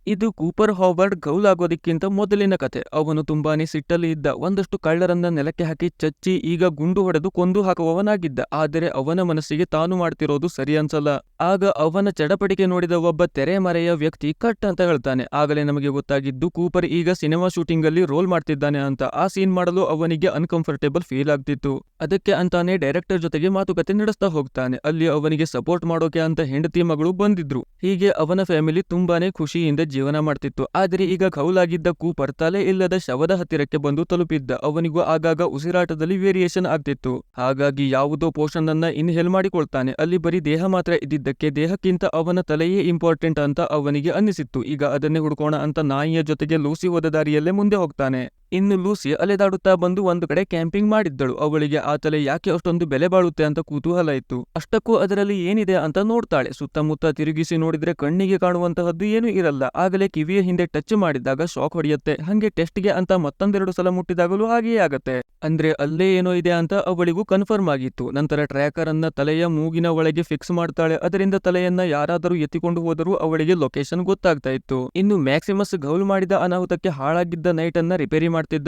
ಇದು Cooper Howard ಗೌಲ್ ಆಗೋದಕ್ಕಿಂತ ಮೊದಲಿನ ಕತೆ. ಅವನು ತುಂಬಾನೇ ಸಿಟ್ಟಲ್ಲಿ ಇದ್ದ. ಒಂದಷ್ಟು ಕಳ್ಳರನ್ನ ನೆಲಕ್ಕೆ ಹಾಕಿ ಚಚ್ಚಿ ಈಗ ಗುಂಡು ಹೊಡೆದು ಕೊಂದು ಹಾಕುವವನಾಗಿದ್ದ. ಆದರೆ ಅವನ ಮನಸ್ಸಿಗೆ ತಾನು ಮಾಡ್ತಿರೋದು ಸರಿ ಅನ್ಸಲ್ಲ. ಆಗ ಅವನ ಚಡಪಟಿಕೆ ನೋಡಿದ ಒಬ್ಬ ತೆರೆಮರೆಯ ವ್ಯಕ್ತಿ ಕಟ್ ಅಂತ ಹೇಳ್ತಾನೆ. ಆಗಲೇ ನಮಗೆ ಗೊತ್ತಾಗಿದ್ದು ಕೂಪರ್ ಈಗ ಸಿನಿಮಾ ಶೂಟಿಂಗ್ ಅಲ್ಲಿ ರೋಲ್ ಮಾಡ್ತಿದ್ದಾನೆ ಅಂತ. ಆ ಸೀನ್ ಮಾಡಲು ಅವನಿಗೆ ಅನ್ಕಂಫರ್ಟೇಬಲ್ ಫೀಲ್ ಆಗ್ತಿತ್ತು. ಅದಕ್ಕೆ ಅಂತಾನೆ ಡೈರೆಕ್ಟರ್ ಜೊತೆಗೆ ಮಾತುಕತೆ ನಡೆಸ್ತಾ ಹೋಗ್ತಾನೆ. ಅಲ್ಲಿ ಅವನಿಗೆ ಸಪೋರ್ಟ್ ಮಾಡೋಕೆ ಅಂತ ಹೆಂಡತಿ ಮಗಳು ಬಂದಿದ್ರು. ಹೀಗೆ ಅವನ ಫ್ಯಾಮಿಲಿ ತುಂಬಾನೇ ಖುಷಿಯಿಂದ ಜೀವನ ಮಾಡ್ತಿತ್ತು. ಆದರೆ ಈಗ ಕೌಲಾಗಿದ್ದ ಕೂಪರ್ ತಲೆ ಇಲ್ಲದ ಶವದ ಹತ್ತಿರಕ್ಕೆ ಬಂದು ತಲುಪಿದ್ದ. ಅವನಿಗೂ ಆಗಾಗ ಉಸಿರಾಟದಲ್ಲಿ ವೇರಿಯೇಷನ್ ಆಗ್ತಿತ್ತು. ಹಾಗಾಗಿ ಯಾವುದೋ ಪೋಷನ್ ಅನ್ನ ಇನ್ಹೇಲ್ ಮಾಡಿಕೊಳ್ತಾನೆ. ಅಲ್ಲಿ ಬರೀ ದೇಹ ಮಾತ್ರ ಇದ್ದಿದ್ದಕ್ಕೆ ದೇಹಕ್ಕಿಂತ ಅವನ ತಲೆಯೇ ಇಂಪಾರ್ಟೆಂಟ್ ಅಂತ ಅವನಿಗೆ ಅನ್ನಿಸಿತ್ತು. ಈಗ ಅದನ್ನೇ ಹುಡ್ಕೋಣ ಅಂತ ನಾಯಿಯ ಜೊತೆಗೆ ಲೂಸಿ ಹೋದ ದಾರಿಯಲ್ಲೇ ಮುಂದೆ ಹೋಗ್ತಾನೆ. ಇನ್ನು ಲೂಸಿ ಅಲೆದಾಡುತ್ತಾ ಬಂದು ಒಂದು ಕಡೆ ಕ್ಯಾಂಪಿಂಗ್ ಮಾಡಿದ್ದಳು. ಅವಳಿಗೆ ಆ ತಲೆ ಯಾಕೆ ಅಷ್ಟೊಂದು ಬೆಲೆ ಬಾಳುತ್ತೆ ಅಂತ ಕುತೂಹಲ ಇತ್ತು. ಅಷ್ಟಕ್ಕೂ ಅದರಲ್ಲಿ ಏನಿದೆ ಅಂತ ನೋಡ್ತಾಳೆ. ಸುತ್ತಮುತ್ತ ತಿರುಗಿಸಿ ನೋಡಿದ್ರೆ ಕಣ್ಣಿಗೆ ಕಾಣುವಂತಹದ್ದು ಏನೂ ಇರಲ್ಲ. ಆಗಲೇ ಕಿವಿಯ ಹಿಂದೆ ಟಚ್ ಮಾಡಿದಾಗ ಶಾಕ್ ಹೊಡೆಯುತ್ತೆ. ಹಂಗೆ ಟೆಸ್ಟ್ಗೆ ಅಂತ ಮತ್ತೊಂದೆರಡು ಸಲ ಮುಟ್ಟಿದಾಗಲೂ ಹಾಗೆಯೇ ಆಗತ್ತೆ. ಅಂದ್ರೆ ಅಲ್ಲೇ ಏನೋ ಇದೆ ಅಂತ ಅವಳಿಗೂ ಕನ್ಫರ್ಮ್ ಆಗಿತ್ತು. ನಂತರ ಟ್ರ್ಯಾಕರ್ ಅನ್ನ ತಲೆಯ ಮೂಗಿನ ಒಳಗೆ ಫಿಕ್ಸ್ ಮಾಡ್ತಾಳೆ. ಅದರಿಂದ ತಲೆಯನ್ನ ಯಾರಾದರೂ ಎತ್ತಿಕೊಂಡು ಹೋದರೂ ಅವಳಿಗೆ ಲೊಕೇಶನ್ ಗೊತ್ತಾಗ್ತಾ ಇತ್ತು. ಇನ್ನು ಮ್ಯಾಕ್ಸಿಮಸ್ ಗೌಲ್ ಮಾಡಿದ ಅನಾಹುತಕ್ಕೆ ಹಾಳಾಗಿದ್ದ ನೈಟ್ ಅನ್ನ ರಿಪೇರಿ ಮಾಡ್ತಿದ್ದ.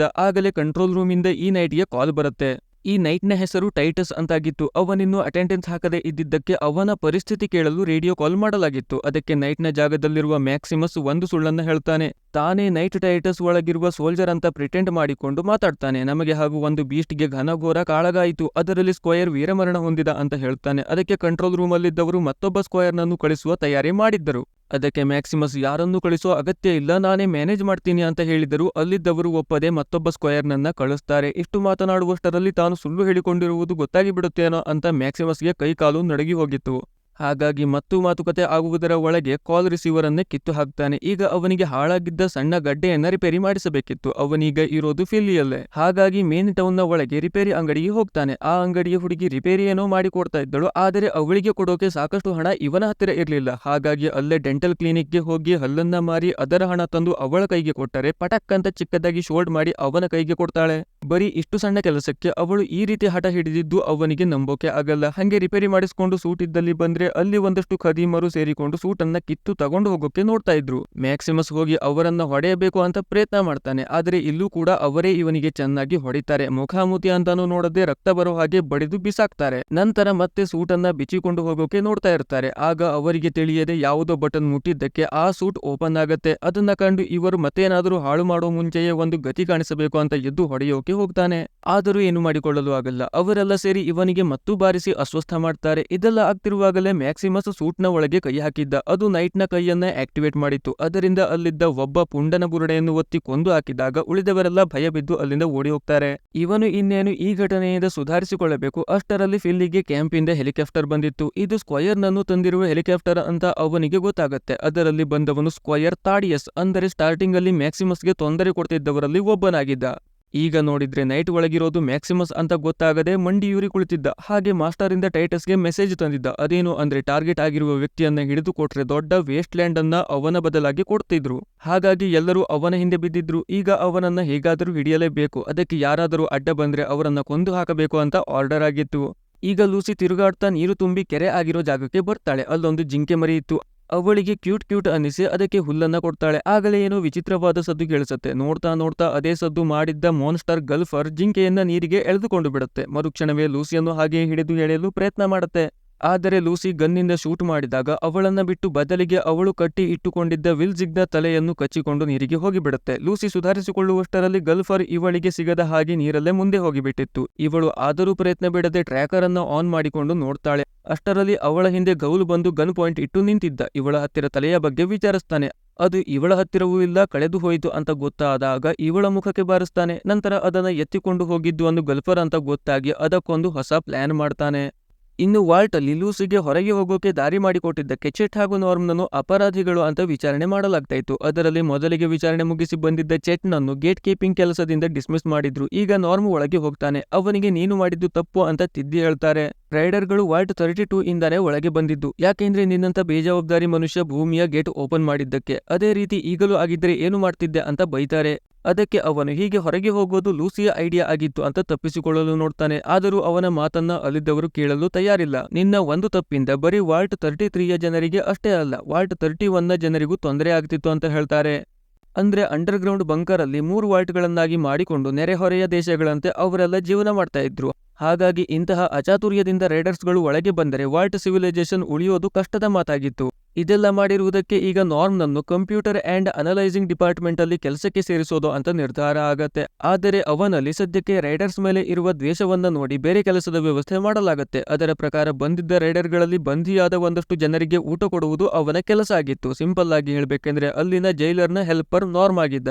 ಆಗಲೇ ಕಂಟ್ರೋಲ್ ರೂಮ್ ಇಂದ ಈ ನೈಟ್ಗೆ ಕಾಲ್ ಬರುತ್ತೆ. ಈ ನೈಟ್ನ ಹೆಸರು ಟೈಟಸ್ ಅಂತಾಗಿತ್ತು. ಅವನಿನ್ನು ಅಟೆಂಡೆನ್ಸ್ ಹಾಕದೆ ಇದ್ದಿದ್ದಕ್ಕೆ ಅವನ ಪರಿಸ್ಥಿತಿ ಕೇಳಲು ರೇಡಿಯೋ ಕಾಲ್ ಮಾಡಲಾಗಿತ್ತು. ಅದಕ್ಕೆ ನೈಟ್ನ ಜಾಗದಲ್ಲಿರುವ ಮ್ಯಾಕ್ಸಿಮಸ್ ಒಂದು ಸುಳ್ಳನ್ನ ಹೇಳ್ತಾನೆ. ತಾನೇ ನೈಟ್ ಟೈಟಸ್ ಒಳಗಿರುವ ಸೋಲ್ಜರ್ ಅಂತ ಪ್ರಿಟೆಂಡ್ ಮಾಡಿಕೊಂಡು ಮಾತಾಡ್ತಾನೆ. ನಮಗೆ ಹಾಗೂ ಒಂದು ಬೀಸ್ಟ್ಗೆ ಘನಘೋರ ಕಾಳಗಾಯಿತು. ಅದರಲ್ಲಿ ಸ್ಕ್ವಯರ್ ವೀರಮರಣ ಹೊಂದಿದ ಅಂತ ಹೇಳ್ತಾನೆ. ಅದಕ್ಕೆ ಕಂಟ್ರೋಲ್ ರೂಮ್ ಅಲ್ಲಿದ್ದವರು ಮತ್ತೊಬ್ಬ ಸ್ಕ್ವಯರ್ನನ್ನು ಕಳಿಸುವ ತಯಾರಿ ಮಾಡಿದ್ದರು. ಅದಕ್ಕೆ ಮ್ಯಾಕ್ಸಿಮಸ್ ಯಾರನ್ನೂ ಕಳಿಸೋ ಅಗತ್ಯ ಇಲ್ಲ, ನಾನೇ ಮ್ಯಾನೇಜ್ ಮಾಡ್ತೀನಿ ಅಂತ ಹೇಳಿದರು. ಅಲ್ಲಿದ್ದವರು ಒಪ್ಪದೆ ಮತ್ತೊಬ್ಬ ಸ್ಕ್ವಯರ್ನನ್ನ ಕಳಿಸ್ತಾರೆ. ಇಷ್ಟು ಮಾತನಾಡುವಷ್ಟರಲ್ಲಿ ತಾನು ಸುಳ್ಳು ಹೇಳಿಕೊಂಡಿರುವುದು ಗೊತ್ತಾಗಿ ಬಿಡುತ್ತೇನೋ ಅಂತ ಮ್ಯಾಕ್ಸಿಮಸ್ಗೆ ಕೈಕಾಲು ನಡುಗಿ ಹೋಗಿತ್ತು. ಹಾಗಾಗಿ ಮತ್ತು ಮಾತುಕತೆ ಆಗುವುದರ ಒಳಗೆ ಕಾಲ್ ರಿಸೀವರ್ ಅನ್ನೇ ಕಿತ್ತು ಹಾಕ್ತಾನೆ. ಈಗ ಅವನಿಗೆ ಹಾಳಾಗಿದ್ದ ಸಣ್ಣ ಗಡ್ಡೆಯನ್ನ ರಿಪೇರಿ ಮಾಡಿಸಬೇಕಿತ್ತು. ಅವನೀಗ ಇರೋದು ಫಿಲ್ಲಿಯಲ್ಲೇ. ಹಾಗಾಗಿ ಮೇನ್ ಟೌನ್ ನ ಒಳಗೆ ರಿಪೇರಿ ಅಂಗಡಿಗೆ ಹೋಗ್ತಾನೆ. ಆ ಅಂಗಡಿಯ ಹುಡುಗಿ ರಿಪೇರಿ ಏನೋ ಮಾಡಿ ಕೊಡ್ತಾ ಇದ್ದಳು. ಆದರೆ ಅವಳಿಗೆ ಕೊಡೋಕೆ ಸಾಕಷ್ಟು ಹಣ ಇವನ ಹತ್ತಿರ ಇರಲಿಲ್ಲ. ಹಾಗಾಗಿ ಅಲ್ಲೇ ಡೆಂಟಲ್ ಕ್ಲಿನಿಕ್ಗೆ ಹೋಗಿ ಹಲ್ಲನ್ನ ಮಾರಿ ಅದರ ಹಣ ತಂದು ಅವಳ ಕೈಗೆ ಕೊಟ್ಟರೆ ಪಟಕ್ ಅಂತ ಚಿಕ್ಕದಾಗಿ ಶೋಲ್ಡ್ ಮಾಡಿ ಅವನ ಕೈಗೆ ಕೊಡ್ತಾಳೆ. ಬರೀ ಇಷ್ಟು ಸಣ್ಣ ಕೆಲಸಕ್ಕೆ ಅವಳು ಈ ರೀತಿ ಹಠ ಹಿಡಿದಿದ್ದು ಅವನಿಗೆ ನಂಬೋಕೆ ಆಗಲ್ಲ. ಹಂಗೆ ರಿಪೇರಿ ಮಾಡಿಸ್ಕೊಂಡು ಸೂಟ್ ಇದ್ದಲ್ಲಿ ಬಂದ್ರೆ ಅಲ್ಲಿ ಒಂದಷ್ಟು ಖದೀಮರು ಸೇರಿಕೊಂಡು ಸೂಟ್ ಅನ್ನ ಕಿತ್ತು ತಗೊಂಡು ಹೋಗೋಕೆ ನೋಡ್ತಾ ಇದ್ರು. ಮ್ಯಾಕ್ಸಿಮಸ್ ಹೋಗಿ ಅವರನ್ನ ಹೊಡೆಯಬೇಕು ಅಂತ ಪ್ರಯತ್ನ ಮಾಡ್ತಾನೆ. ಆದ್ರೆ ಇಲ್ಲೂ ಕೂಡ ಅವರೇ ಇವನಿಗೆ ಚೆನ್ನಾಗಿ ಹೊಡಿತಾರೆ. ಮುಖಾಮುಖಿ ಅಂತಾನು ನೋಡದೆ ರಕ್ತ ಬರೋ ಹಾಗೆ ಬಡಿದು ಬಿಸಾಕ್ತಾರೆ. ನಂತರ ಮತ್ತೆ ಸೂಟ್ ಅನ್ನ ಬಿಚ್ಚಿಕೊಂಡು ಹೋಗೋಕೆ ನೋಡ್ತಾ ಇರ್ತಾರೆ. ಆಗ ಅವರಿಗೆ ತಿಳಿಯದೆ ಯಾವುದೋ ಬಟನ್ ಮುಟ್ಟಿದ್ದಕ್ಕೆ ಆ ಸೂಟ್ ಓಪನ್ ಆಗತ್ತೆ. ಅದನ್ನ ಕಂಡು ಇವರು ಮತ್ತೇನಾದರೂ ಹಾಳು ಮಾಡೋ ಮುಂಚೆಯೇ ಒಂದು ಗತಿ ಕಾಣಿಸಬೇಕು ಅಂತ ಎದ್ದು ಹೊಡೆಯೋಕೆ ಹೋಗ್ತಾನೆ. ಆದರೂ ಏನು ಮಾಡಿಕೊಳ್ಳಲು ಆಗಲ್ಲ. ಅವರೆಲ್ಲ ಸೇರಿ ಇವನಿಗೆ ಮತ್ತೂ ಬಾರಿಸಿ ಅಸ್ವಸ್ಥ ಮಾಡ್ತಾರೆ. ಇದೆಲ್ಲ ಆಗ್ತಿರುವಾಗಲೇ ಮ್ಯಾಕ್ಸಿಮಸ್ ಸೂಟ್ನ ಒಳಗೆ ಕೈ ಹಾಕಿದ್ದ. ಅದು ನೈಟ್ನ ಕೈಯನ್ನ ಆಕ್ಟಿವೇಟ್ ಮಾಡಿತ್ತು. ಅದರಿಂದ ಅಲ್ಲಿದ್ದ ಒಬ್ಬ ಪುಂಡನ ಬುರುಡೆಯನ್ನು ಒತ್ತಿ ಕೊಂದು ಹಾಕಿದಾಗ ಉಳಿದವರೆಲ್ಲ ಭಯ ಬಿದ್ದು ಅಲ್ಲಿಂದ ಓಡಿ ಹೋಗ್ತಾರೆ. ಇವನು ಇನ್ನೇನು ಈ ಘಟನೆಯಿಂದ ಸುಧಾರಿಸಿಕೊಳ್ಳಬೇಕು. ಅಷ್ಟರಲ್ಲಿ ಫಿಲ್ಲಿಗೆ ಕ್ಯಾಂಪಿಂದ ಹೆಲಿಕಾಪ್ಟರ್ ಬಂದಿತ್ತು. ಇದು ಸ್ಕ್ವಯರ್ ನನ್ನು ತಂದಿರುವ ಹೆಲಿಕಾಪ್ಟರ್ ಅಂತ ಅವನಿಗೆ ಗೊತ್ತಾಗತ್ತೆ. ಅದರಲ್ಲಿ ಬಂದವನು ಸ್ಕ್ವಯರ್ ತಾಡಿಯಸ್, ಅಂದರೆ ಸ್ಟಾರ್ಟಿಂಗ್ ಅಲ್ಲಿ ಮ್ಯಾಕ್ಸಿಮಸ್ಗೆ ತೊಂದರೆ ಕೊಡ್ತಿದ್ದವರಲ್ಲಿ ಒಬ್ಬನಾಗಿದ್ದ. ಈಗ ನೋಡಿದ್ರೆ ನೈಟ್ ಒಳಗಿರೋದು ಮ್ಯಾಕ್ಸಿಮಸ್ ಅಂತ ಗೊತ್ತಾಗದೆ ಮಂಡಿಯೂರಿ ಕುಳಿತಿದ್ದ. ಹಾಗೆ ಮಾಸ್ಟರ್ ಇಂದ ಟೈಟಸ್ಗೆ ಮೆಸೇಜ್ ತಂದಿದ್ದ. ಅದೇನು ಅಂದ್ರೆ ಟಾರ್ಗೆಟ್ ಆಗಿರುವ ವ್ಯಕ್ತಿಯನ್ನ ಹಿಡಿದು ಕೊಟ್ರೆ ದೊಡ್ಡ ವೇಸ್ಟ್ ಲ್ಯಾಂಡ್ ಅನ್ನ ಅವನ ಬದಲಾಗಿ ಕೊಡ್ತಿದ್ರು. ಹಾಗಾಗಿ ಎಲ್ಲರೂ ಅವನ ಹಿಂದೆ ಬಿದ್ದಿದ್ರು. ಈಗ ಅವನನ್ನ ಹೇಗಾದರೂ ಹಿಡಿಯಲೇಬೇಕು. ಅದಕ್ಕೆ ಯಾರಾದರೂ ಅಡ್ಡ ಬಂದ್ರೆ ಅವರನ್ನ ಕೊಂದು ಹಾಕಬೇಕು ಅಂತ ಆರ್ಡರ್ ಆಗಿತ್ತು. ಈಗ ಲೂಸಿ ತಿರುಗಾಡ್ತಾ ನೀರು ತುಂಬಿ ಕೆರೆ ಆಗಿರೋ ಜಾಗಕ್ಕೆ ಬರ್ತಾಳೆ. ಅಲ್ಲೊಂದು ಜಿಂಕೆ ಮರಿ ಇತ್ತು. ಅವಳಿಗೆ ಕ್ಯೂಟ್ ಅನ್ನಿಸಿ ಅದಕ್ಕೆ ಹುಲ್ಲನ್ನ ಕೊಡ್ತಾಳೆ. ಆಗಲೇ ಏನೋ ವಿಚಿತ್ರವಾದ ಸದ್ದು ಕೇಳಿಸುತ್ತೆ. ನೋಡ್ತಾ ನೋಡ್ತಾ ಅದೇ ಸದ್ದು ಮಾಡಿದ್ದ ಮಾನ್ಸ್ಟರ್ ಗಲ್ಫರ್ ಜಿಂಕೆಯನ್ನ ನೀರಿಗೆ ಎಳೆದುಕೊಂಡು ಬಿಡುತ್ತೆ. ಮರುಕ್ಷಣವೇ ಲೂಸಿಯನ್ನು ಹಾಗೆ ಹಿಡಿದು ಎಳೆಯಲು ಪ್ರಯತ್ನ ಮಾಡುತ್ತೆ. ಆದರೆ ಲೂಸಿ ಗನ್ನಿಂದ ಶೂಟ್ ಮಾಡಿದಾಗ ಅವಳನ್ನ ಬಿಟ್ಟು ಬದಲಿಗೆ ಅವಳು ಕಟ್ಟಿ ಇಟ್ಟುಕೊಂಡಿದ್ದ ವಿಲ್ಜಿಗ್ನ ತಲೆಯನ್ನು ಕಚ್ಚಿಕೊಂಡು ನೀರಿಗೆ ಹೋಗಿಬಿಡುತ್ತೆ. ಲೂಸಿ ಸುಧಾರಿಸಿಕೊಳ್ಳುವಷ್ಟರಲ್ಲಿ ಗಲ್ಫರ್ ಇವಳಿಗೆ ಸಿಗದ ಹಾಗೆ ನೀರಲ್ಲೇ ಮುಂದೆ ಹೋಗಿಬಿಟ್ಟಿತ್ತು. ಇವಳು ಆದರೂ ಪ್ರಯತ್ನ ಬಿಡದೆ ಟ್ರ್ಯಾಕರ್ ಅನ್ನ ಆನ್ ಮಾಡಿಕೊಂಡು ನೋಡ್ತಾಳೆ. ಅಷ್ಟರಲ್ಲಿ ಅವಳ ಹಿಂದೆ ಗೌಲ್ ಬಂದು ಗನ್ ಪಾಯಿಂಟ್ ಇಟ್ಟು ನಿಂತಿದ್ದ. ಇವಳ ಹತ್ತಿರ ತಲೆಯ ಬಗ್ಗೆ ವಿಚಾರಿಸ್ತಾನೆ. ಅದು ಇವಳ ಹತ್ತಿರವೂ ಇಲ್ಲ, ಕಳೆದು ಹೋಯಿತು ಅಂತ ಗೊತ್ತಾದಾಗ ಇವಳ ಮುಖಕ್ಕೆ ಬಾರಿಸ್ತಾನೆ. ನಂತರ ಅದನ್ನ ಎತ್ತಿಕೊಂಡು ಹೋಗಿದ್ದು ಒಂದು ಗಲ್ಫರ್ ಅಂತ ಗೊತ್ತಾಗಿ ಅದಕ್ಕೊಂದು ಹೊಸ ಪ್ಲಾನ್ ಮಾಡ್ತಾನೆ. ಇನ್ನು ವಾಲ್ಟ್ ಅಲ್ಲಿ ಲೂಸಿಗೆ ಹೊರಗೆ ಹೋಗೋಕೆ ದಾರಿ ಮಾಡಿಕೊಟ್ಟಿದ್ದಕ್ಕೆ ಚೆಟ್ ಹಾಗೂ ನಾರ್ಮ್ನನ್ನು ಅಪರಾಧಿಗಳು ಅಂತ ವಿಚಾರಣೆ ಮಾಡಲಾಗ್ತಾ ಇತ್ತು. ಅದರಲ್ಲಿ ಮೊದಲಿಗೆ ವಿಚಾರಣೆ ಮುಗಿಸಿ ಬಂದಿದ್ದ ಚೆಟ್ನನ್ನು ಗೇಟ್ ಕೀಪಿಂಗ್ ಕೆಲಸದಿಂದ ಡಿಸ್ಮಿಸ್ ಮಾಡಿದ್ರು. ಈಗ ನಾರ್ಮ್ ಒಳಗೆ ಹೋಗ್ತಾನೆ. ಅವನಿಗೆ ನೀನು ಮಾಡಿದ್ದು ತಪ್ಪು ಅಂತ ತಿದ್ದಿ ಹೇಳ್ತಾರೆ. ರೈಡರ್ಗಳು ವಾಲ್ಟ್ 32 ಇಂದಾನೆ ಒಳಗೆ ಬಂದಿದ್ದು. ಯಾಕೆಂದ್ರೆ ನಿನ್ನಂತ ಬೇಜವಾಬ್ದಾರಿ ಮನುಷ್ಯ ಭೂಮಿಯ ಗೇಟ್ ಓಪನ್ ಮಾಡಿದ್ದಕ್ಕೆ. ಅದೇ ರೀತಿ ಈಗಲೂ ಆಗಿದ್ರೆ ಏನು ಮಾಡ್ತಿದ್ದೆ ಅಂತ ಬೈತಾರೆ. ಅದಕ್ಕೆ ಅವನು ಹೀಗೆ ಹೊರಗೆ ಹೋಗೋದು ಲೂಸಿಯ ಐಡಿಯಾ ಆಗಿತ್ತು ಅಂತ ತಪ್ಪಿಸಿಕೊಳ್ಳಲು ನೋಡ್ತಾನೆ. ಆದರೂ ಅವನ ಮಾತನ್ನ ಅಲ್ಲಿದ್ದವರು ಕೇಳಲು ತಯಾರಿಲ್ಲ. ನಿನ್ನ ಒಂದು ತಪ್ಪಿಂದ ಬರೀ ವಾಲ್ಟ್ 33ಯ ಜನರಿಗೆ ಅಷ್ಟೇ ಅಲ್ಲ, ವಾಲ್ಟ್ 31ನ ಜನರಿಗೂ ತೊಂದರೆ ಆಗ್ತಿತ್ತು ಅಂತ ಹೇಳ್ತಾರೆ. ಅಂದ್ರೆ ಅಂಡರ್ಗ್ರೌಂಡ್ ಬಂಕರ್ ಅಲ್ಲಿ 3 ವಾಲ್ಟ್ಗಳನ್ನಾಗಿ ಮಾಡಿಕೊಂಡು ನೆರೆಹೊರೆಯ ದೇಶಗಳಂತೆ ಅವರೆಲ್ಲ ಜೀವನ ಮಾಡ್ತಾ ಇದ್ರು. ಹಾಗಾಗಿ ಇಂತಹ ಅಚಾತುರ್ಯದಿಂದ ರೈಡರ್ಸ್ಗಳು ಒಳಗೆ ಬಂದರೆ ವಾಲ್ಟ್ ಸಿವಿಲೈಸೇಷನ್ ಉಳಿಯೋದು ಕಷ್ಟದ ಮಾತಾಗಿತ್ತು. ಇದೆಲ್ಲ ಮಾಡಿರುವುದಕ್ಕೆ ಈಗ ನಾರ್ಮ್ನನ್ನು ಕಂಪ್ಯೂಟರ್ ಅಂಡ್ ಅನಲೈಸಿಂಗ್ ಡಿಪಾರ್ಟ್ಮೆಂಟ್ ಅಲ್ಲಿ ಕೆಲಸಕ್ಕೆ ಸೇರಿಸೋದು ಅಂತ ನಿರ್ಧಾರ ಆಗತ್ತೆ. ಆದರೆ ಅವನಲ್ಲಿ ಸದ್ಯಕ್ಕೆ ರೈಡರ್ಸ್ ಮೇಲೆ ಇರುವ ದ್ವೇಷವನ್ನ ನೋಡಿ ಬೇರೆ ಕೆಲಸದ ವ್ಯವಸ್ಥೆ ಮಾಡಲಾಗತ್ತೆ. ಅದರ ಪ್ರಕಾರ ಬಂದಿದ್ದ ರೈಡರ್ಗಳಲ್ಲಿ ಬಂಧಿಯಾದ ಒಂದಷ್ಟು ಜನರಿಗೆ ಊಟ ಕೊಡುವುದು ಅವನ ಕೆಲಸ ಆಗಿತ್ತು. ಸಿಂಪಲ್ ಆಗಿ ಹೇಳ್ಬೇಕೆಂದ್ರೆ ಅಲ್ಲಿನ ಜೈಲರ್ನ ಹೆಲ್ಪರ್ ನಾರ್ಮ್ ಆಗಿದ್ದ.